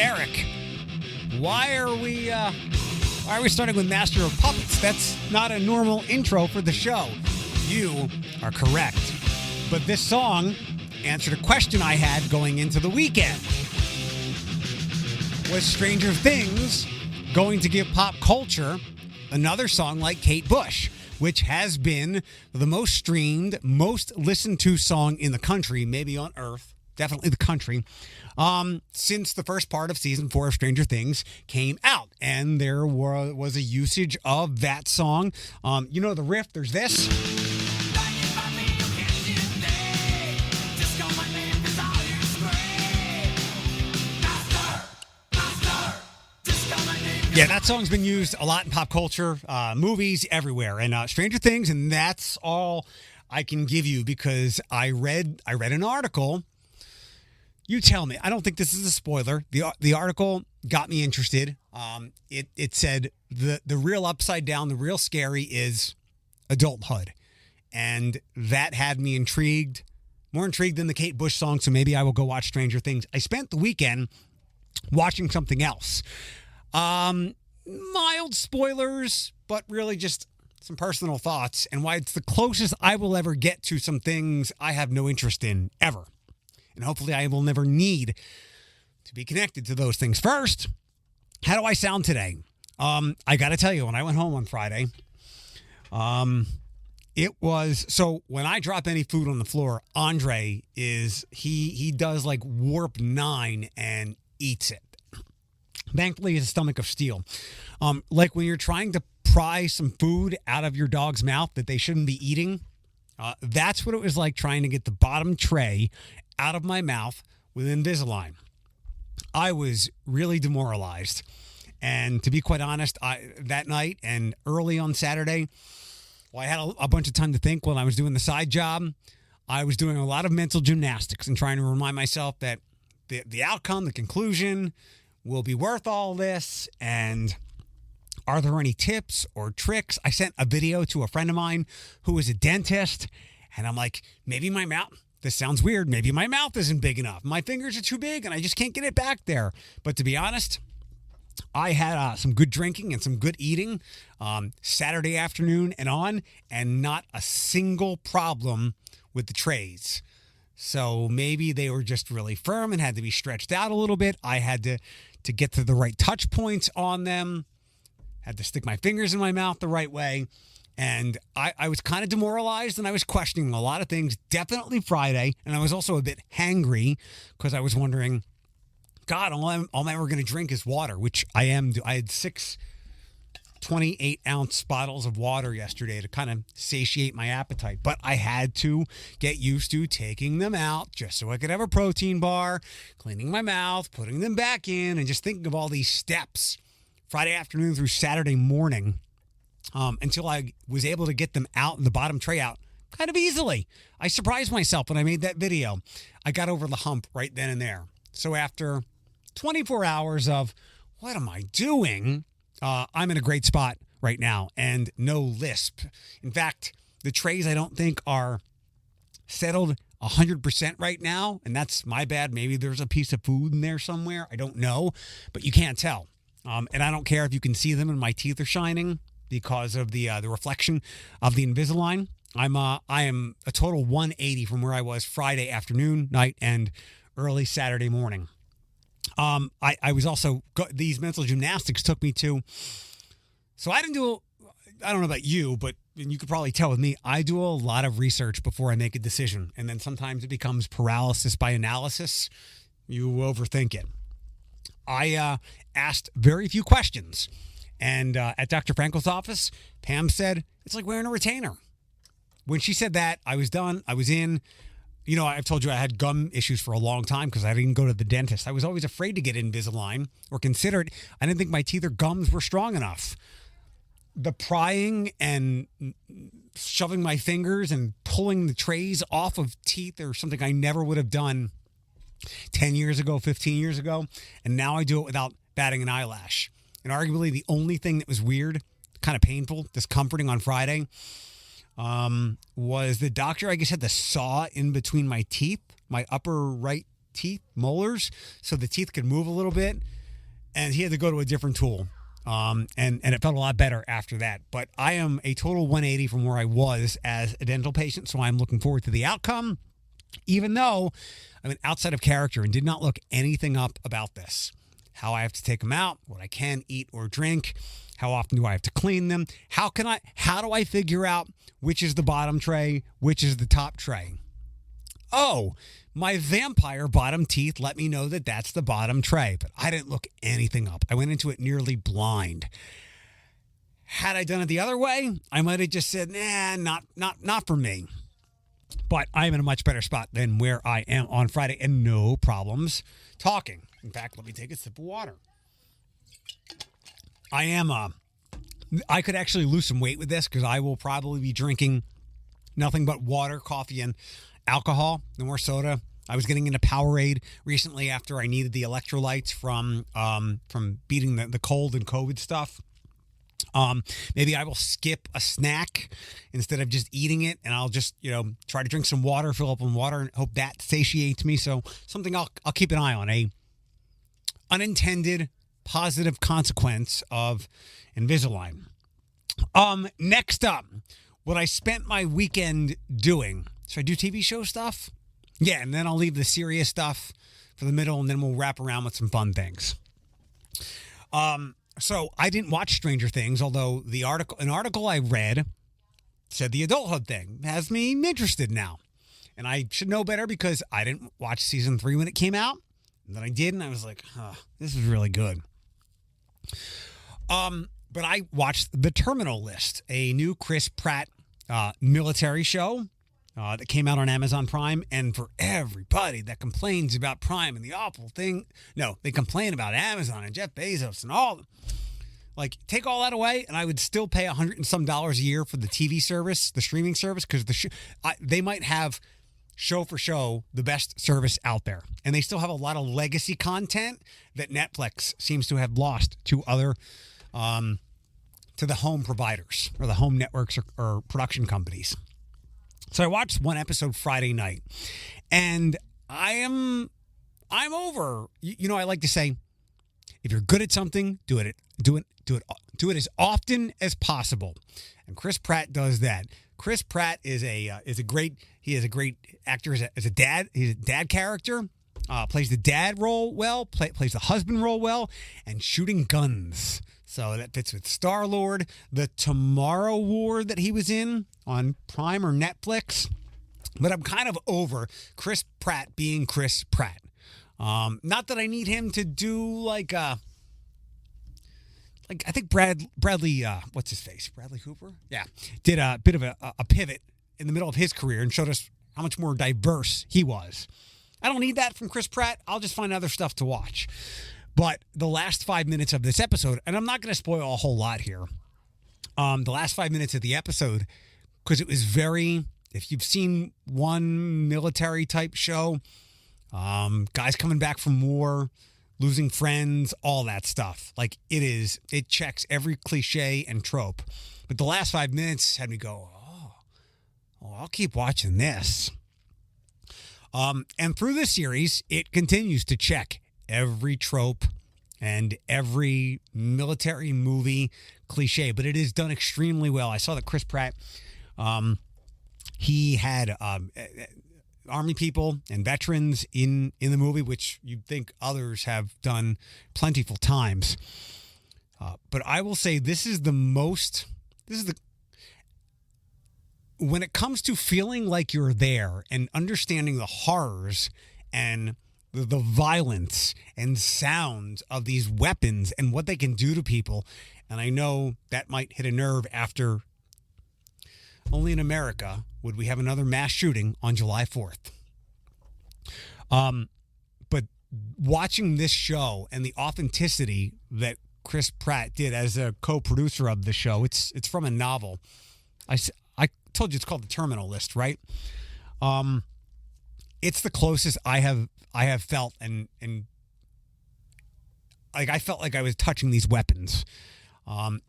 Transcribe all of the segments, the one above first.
Eric, why are we starting with Master of Puppets? That's not a normal intro for the show. You are correct. But this song answered a question I had going into the weekend. Was Stranger Things going to give pop culture another song like Kate Bush, which has been the most streamed, most listened to song in the country, maybe on Earth, definitely the country, since the first part of season 4 of Stranger Things came out. And there was a usage of that song. You know the riff, there's this. Yeah, that song's been used a lot in pop culture, movies, everywhere, and Stranger Things, and that's all I can give you because I read an article. You tell me. I don't think this is a spoiler. The article got me interested. It said the real upside down, the real scary is adulthood, and that had me intrigued, more intrigued than the Kate Bush song. So maybe I will go watch Stranger Things. I spent the weekend watching something else. Mild spoilers, but really just some personal thoughts and why it's the closest I will ever get to some things I have no interest in ever. And hopefully I will never need to be connected to those things. First, how do I sound today? I got to tell you, when I went home on Friday, it was, so when I drop any food on the floor, Andre he does like warp 9 and eats it. Thankfully, it's a stomach of steel. Like when you're trying to pry some food out of your dog's mouth that they shouldn't be eating, that's what it was like trying to get the bottom tray out of my mouth with Invisalign. I was really demoralized. And to be quite honest, that night and early on Saturday, I had a bunch of time to think when I was doing the side job. I was doing a lot of mental gymnastics and trying to remind myself that the outcome, the conclusion, will be worth all this, and are there any tips or tricks? I sent a video to a friend of mine who is a dentist, and I'm like, maybe my mouth, this sounds weird, maybe my mouth isn't big enough. My fingers are too big, and I just can't get it back there. But to be honest, I had some good drinking and some good eating Saturday afternoon and on, and not a single problem with the trays. So maybe they were just really firm and had to be stretched out a little bit. I had to get to the right touch points on them, had to stick my fingers in my mouth the right way. And I was kind of demoralized and I was questioning a lot of things, definitely Friday. And I was also a bit hangry because I was wondering, God, all I'm ever going to drink is water, which I am. I had 6 28-ounce bottles of water yesterday to kind of satiate my appetite. But I had to get used to taking them out just so I could have a protein bar, cleaning my mouth, putting them back in, and just thinking of all these steps Friday afternoon through Saturday morning until I was able to get them out and the bottom tray out kind of easily. I surprised myself when I made that video. I got over the hump right then and there. So after 24 hours of what am I doing? I'm in a great spot right now and no lisp. In fact, the trays I don't think are settled 100% right now, and that's my bad. Maybe there's a piece of food in there somewhere. I don't know, but you can't tell. And I don't care if you can see them and my teeth are shining because of the reflection of the Invisalign. I am a total 180 from where I was Friday afternoon, night, and early Saturday morning. I was also, these mental gymnastics took me to, so I don't know about you, but you could probably tell with me, I do a lot of research before I make a decision. And then sometimes it becomes paralysis by analysis. You overthink it. I asked very few questions. And at Dr. Frankel's office, Pam said, it's like wearing a retainer. When she said that, I was done. I was in. You know, I've told you I had gum issues for a long time because I didn't go to the dentist. I was always afraid to get Invisalign or consider it. I didn't think my teeth or gums were strong enough. The prying and shoving my fingers and pulling the trays off of teeth are something I never would have done 10 years ago, 15 years ago. And now I do it without batting an eyelash. And arguably the only thing that was weird, kind of painful, discomforting on Friday was the doctor, I guess, had the saw in between my teeth, my upper right teeth, molars, so the teeth could move a little bit. And he had to go to a different tool. And it felt a lot better after that. But I am a total 180 from where I was as a dental patient, so I'm looking forward to the outcome, even though I'm outside of character and did not look anything up about this. How I have to take them out, what I can eat or drink, how often do I have to clean them, how do I figure out which is the bottom tray, which is the top tray? Oh, my vampire bottom teeth let me know that that's the bottom tray, but I didn't look anything up. I went into it nearly blind. Had I done it the other way, I might have just said, nah, not for me. But I'm in a much better spot than where I am on Friday, and no problems talking. In fact, let me take a sip of water. I could actually lose some weight with this because I will probably be drinking nothing but water, coffee, and alcohol, no more soda. I was getting into Powerade recently after I needed the electrolytes from beating the cold and COVID stuff. Maybe I will skip a snack instead of just eating it, and I'll just, try to drink some water, fill up on water, and hope that satiates me. So something I'll keep an eye on, a unintended positive consequence of Invisalign. Next up, what I spent my weekend doing. Should I do TV show stuff? Yeah, and then I'll leave the serious stuff for the middle, and then we'll wrap around with some fun things. So I didn't watch Stranger Things, although an article I read said the adulthood thing has me interested now. And I should know better because I didn't watch season 3 when it came out. And then I did, and I was like, this is really good. But I watched The Terminal List, a new Chris Pratt military show that came out on Amazon Prime. And for everybody that complains about Prime and the awful thing, no, they complain about Amazon and Jeff Bezos and all. Like, take all that away, and I would still pay $100 and some a year for the TV service, the streaming service, because they might have show for show the best service out there, and they still have a lot of legacy content that Netflix seems to have lost to other to the home providers or the home networks or production companies. So I watched one episode Friday night, and I'm over. I like to say, if you're good at something, do it as often as possible. And Chris Pratt does that. Chris Pratt is a great actor as a dad. He's a dad character. Plays the dad role well. Plays the husband role well, and shooting guns. So that fits with Star-Lord, the Tomorrow War that he was in on Prime or Netflix. But I'm kind of over Chris Pratt being Chris Pratt. Not that I need him to do I think Bradley, what's his face? Bradley Cooper? Yeah. Did a bit of a pivot in the middle of his career and showed us how much more diverse he was. I don't need that from Chris Pratt. I'll just find other stuff to watch. But the last 5 minutes of this episode, and I'm not going to spoil a whole lot here. The last 5 minutes of the episode, because it was if you've seen one military type show, guys coming back from war, losing friends, all that stuff. It checks every cliche and trope. But the last 5 minutes had me go, I'll keep watching this. And through this series, it continues to check every trope and every military movie cliche, but it is done extremely well. I saw that Chris Pratt, he had Army people and veterans in the movie, which you'd think others have done plentiful times. But I will say when it comes to feeling like you're there and understanding the horrors and the violence and sounds of these weapons and what they can do to people. And I know that might hit a nerve after only in America would we have another mass shooting on July 4th. But watching this show and the authenticity that Chris Pratt did as a co-producer of the show, it's from a novel. I told you it's called The Terminal List, right? It's the closest I have felt, and I felt like I was touching these weapons.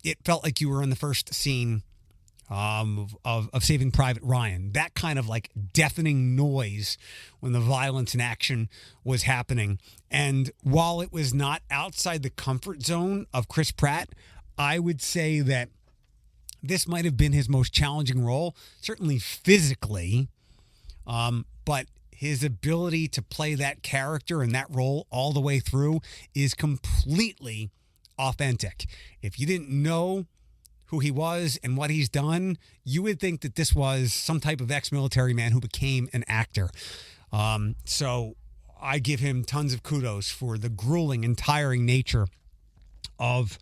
It felt like you were in the first scene of Saving Private Ryan. That kind of like deafening noise when the violence and action was happening. And while it was not outside the comfort zone of Chris Pratt, I would say that this might have been his most challenging role, certainly physically, but his ability to play that character and that role all the way through is completely authentic. If you didn't know who he was and what he's done, you would think that this was some type of ex-military man who became an actor. So I give him tons of kudos for the grueling and tiring nature of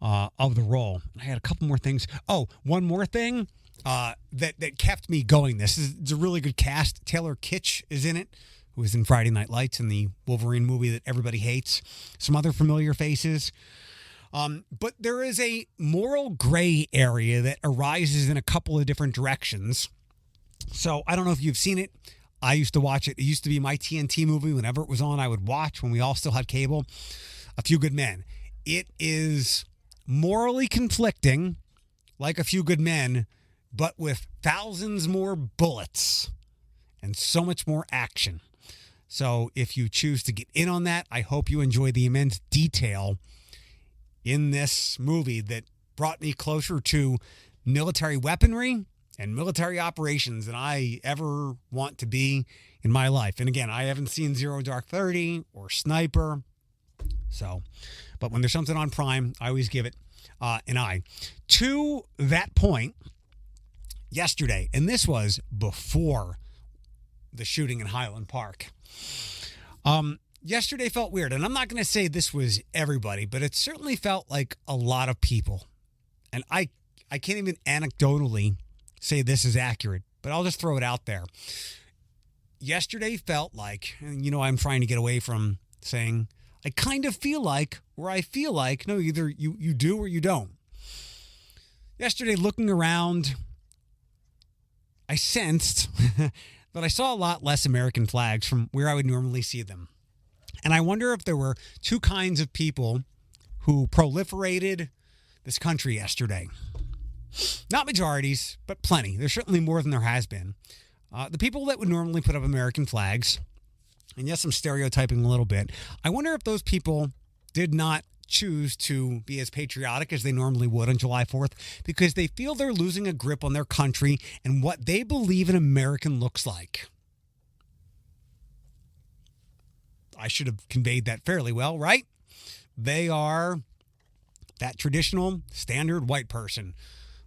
the role. I had a couple more things. Oh, one more thing that kept me going. It's a really good cast. Taylor Kitsch is in it, who was in Friday Night Lights and the Wolverine movie that everybody hates. Some other familiar faces. But there is a moral gray area that arises in a couple of different directions. So I don't know if you've seen it. I used to watch it. It used to be my TNT movie. Whenever it was on, I would watch when we all still had cable. A Few Good Men. It is morally conflicting, like A Few Good Men, but with thousands more bullets and so much more action. So if you choose to get in on that, I hope you enjoy the immense detail in this movie that brought me closer to military weaponry and military operations than I ever want to be in my life. And again, I haven't seen Zero Dark 30 or Sniper. So, but when there's something on Prime, I always give it an eye. To that point, yesterday, and this was before the shooting in Highland Park, yesterday felt weird, and I'm not going to say this was everybody, but it certainly felt like a lot of people. And I can't even anecdotally say this is accurate, but I'll just throw it out there. Yesterday felt like, and I'm trying to get away from saying I kind of feel like, or I feel like, no, either you do or you don't. Yesterday, looking around, I sensed that I saw a lot less American flags from where I would normally see them. And I wonder if there were two kinds of people who proliferated this country yesterday. Not majorities, but plenty. There's certainly more than there has been. The people that would normally put up American flags, and yes, I'm stereotyping a little bit. I wonder if those people did not choose to be as patriotic as they normally would on July 4th because they feel they're losing a grip on their country and what they believe an American looks like. I should have conveyed that fairly well, right? They are that traditional, standard white person.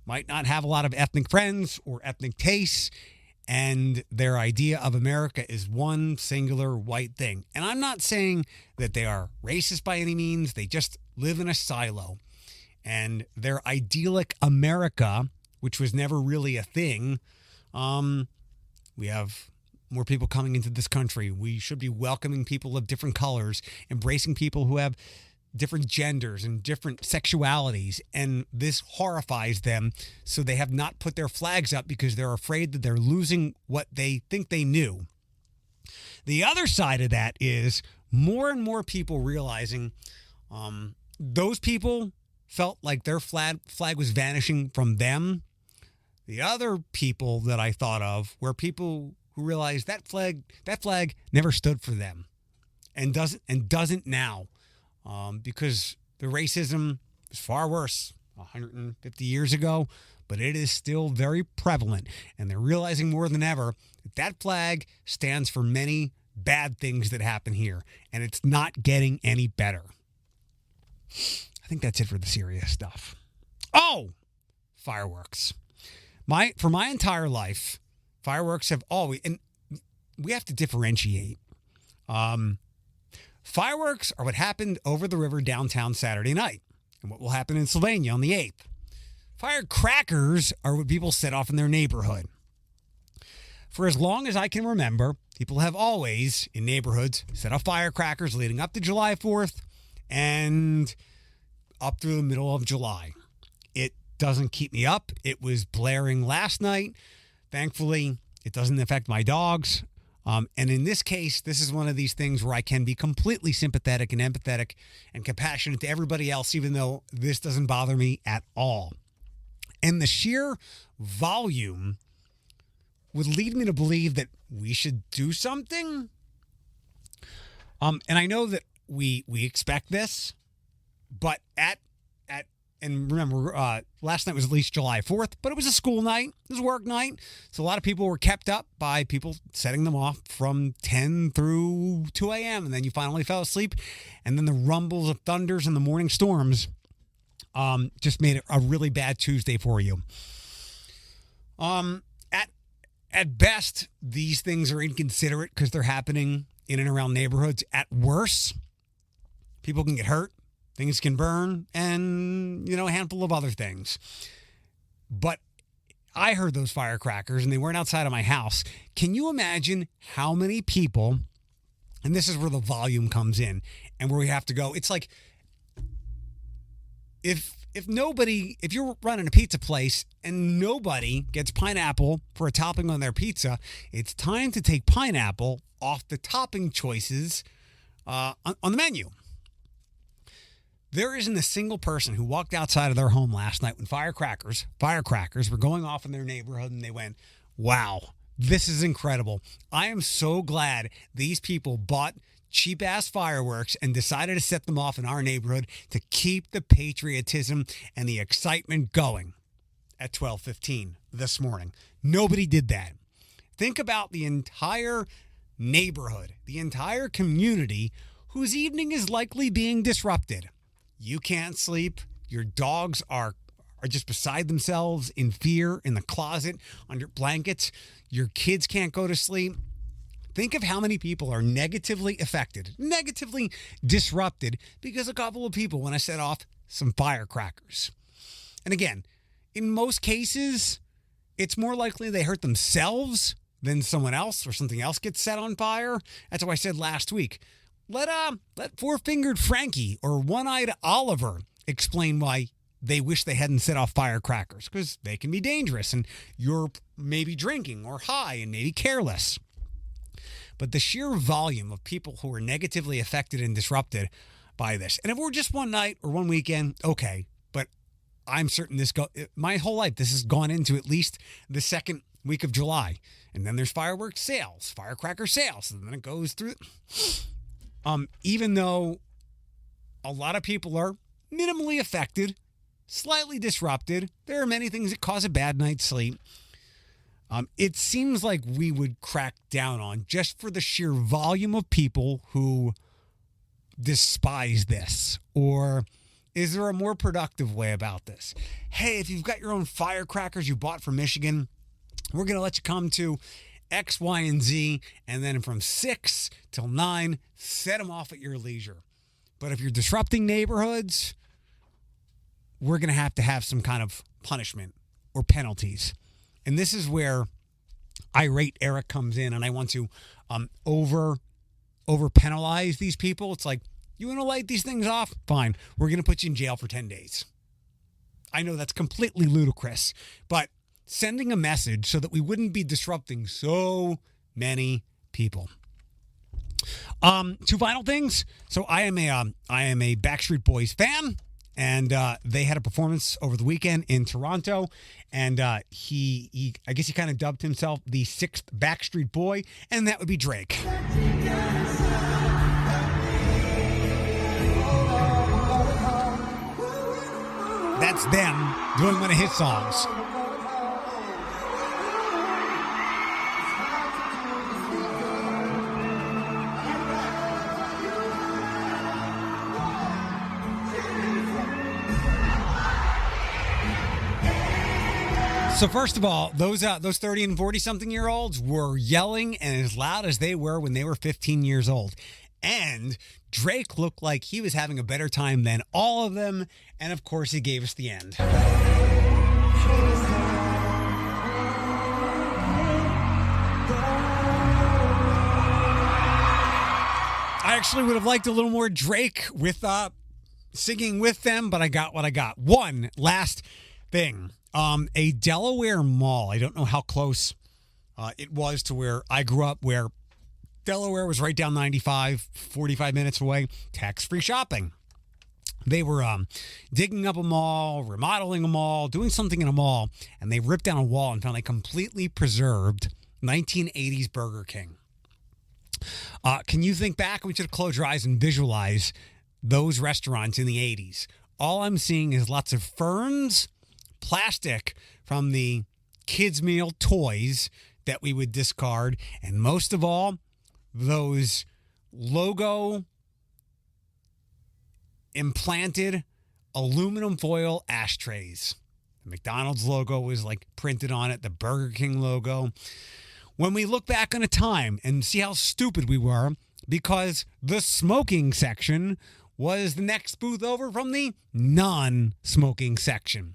Might not have a lot of ethnic friends or ethnic tastes, and their idea of America is one singular white thing. And I'm not saying that they are racist by any means. They just live in a silo. And their idyllic America, which was never really a thing, we have more people coming into this country. We should be welcoming people of different colors, embracing people who have different genders and different sexualities, and this horrifies them, so they have not put their flags up because they're afraid that they're losing what they think they knew. The other side of that is more and more people realizing those people felt like their flag was vanishing from them. The other people that I thought of were people who realized that flag never stood for them and doesn't now. Because the racism is far worse 150 years ago, but it is still very prevalent. And they're realizing more than ever that that flag stands for many bad things that happen here. And it's not getting any better. I think that's it for the serious stuff. Oh, fireworks. For my entire life, fireworks have always, and we have to differentiate. Fireworks are what happened over the river downtown Saturday night and what will happen in Sylvania on the 8th. Firecrackers are what people set off in their neighborhood. For as long as I can remember, people have always, in neighborhoods, set off firecrackers leading up to July 4th and up through the middle of July. It doesn't keep me up. It was blaring last night. Thankfully, it doesn't affect my dogs. And in this case, this is one of these things where I can be completely sympathetic and empathetic and compassionate to everybody else, even though this doesn't bother me at all. And the sheer volume would lead me to believe that we should do something. And I know that we expect this, but and remember, last night was at least July 4th, but it was a school night. It was a work night. So a lot of people were kept up by people setting them off from 10 through 2 a.m. And then you finally fell asleep. And then the rumbles of thunders and the morning storms just made it a really bad Tuesday for you. At best, these things are inconsiderate because they're happening in and around neighborhoods. At worst, people can get hurt. Things can burn, and, a handful of other things. But I heard those firecrackers, and they weren't outside of my house. Can you imagine how many people, and this is where the volume comes in, and where we have to go. It's like, if you're running a pizza place and nobody gets pineapple for a topping on their pizza, it's time to take pineapple off the topping choices on the menu. There isn't a single person who walked outside of their home last night when firecrackers were going off in their neighborhood and they went, wow, this is incredible. I am so glad these people bought cheap-ass fireworks and decided to set them off in our neighborhood to keep the patriotism and the excitement going at 12:15 this morning. Nobody did that. Think about the entire neighborhood, the entire community whose evening is likely being disrupted. You can't sleep. Your dogs are just beside themselves in fear in the closet under blankets. Your kids can't go to sleep. Think of how many people are negatively affected, negatively disrupted because a couple of people want to set off some firecrackers. And again, in most cases, it's more likely they hurt themselves than someone else or something else gets set on fire. That's why I said last week, let four-fingered Frankie or one-eyed Oliver explain why they wish they hadn't set off firecrackers, because they can be dangerous and you're maybe drinking or high and maybe careless. But the sheer volume of people who are negatively affected and disrupted by this, and if we're just one night or one weekend, okay, but I'm certain my whole life this has gone into at least the second week of July, and then there's fireworks sales, firecracker sales, and then it goes through. Even though a lot of people are minimally affected, slightly disrupted, there are many things that cause a bad night's sleep. It seems like we would crack down on just for the sheer volume of people who despise this. Or is there a more productive way about this? Hey, if you've got your own firecrackers you bought from Michigan, we're going to let you come to X, Y, and Z, and then from 6 till 9, set them off at your leisure. But if you're disrupting neighborhoods, we're going to have some kind of punishment or penalties. And this is where irate Eric comes in, and I want to over penalize these people. It's like, you want to light these things off? Fine. We're going to put you in jail for 10 days. I know that's completely ludicrous, but sending a message so that we wouldn't be disrupting so many people. Two final things. So I am a Backstreet Boys fan, and they had a performance over the weekend in Toronto, and he I guess he kind of dubbed himself the 6th Backstreet Boy, and that would be Drake. That's them doing one of his songs. So first of all, those 30 and 40-something-year-olds were yelling and as loud as they were when they were 15 years old. And Drake looked like he was having a better time than all of them. And of course, he gave us the end. I actually would have liked a little more Drake with singing with them, but I got what I got. One last thing. A Delaware mall. I don't know how close it was to where I grew up, where Delaware was right down 95, 45 minutes away. Tax-free shopping. They were digging up a mall, remodeling a mall, doing something in a mall, and they ripped down a wall and found a completely preserved 1980s Burger King. Can you think back? I want you to close your eyes and visualize those restaurants in the 80s. All I'm seeing is lots of ferns, plastic from the kids' meal toys that we would discard, and most of all, those logo implanted aluminum foil ashtrays. The McDonald's logo was like printed on it, the Burger King logo. When we look back on a time and see how stupid we were, because the smoking section was the next booth over from the non-smoking section.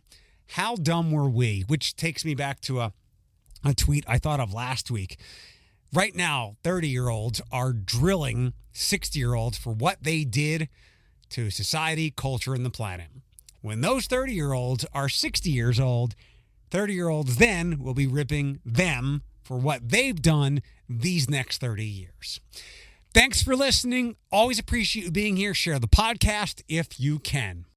How dumb were we? Which takes me back to a tweet I thought of last week. Right now, 30-year-olds are drilling 60-year-olds for what they did to society, culture, and the planet. When those 30-year-olds are 60 years old, 30-year-olds then will be ripping them for what they've done these next 30 years. Thanks for listening. Always appreciate you being here. Share the podcast if you can.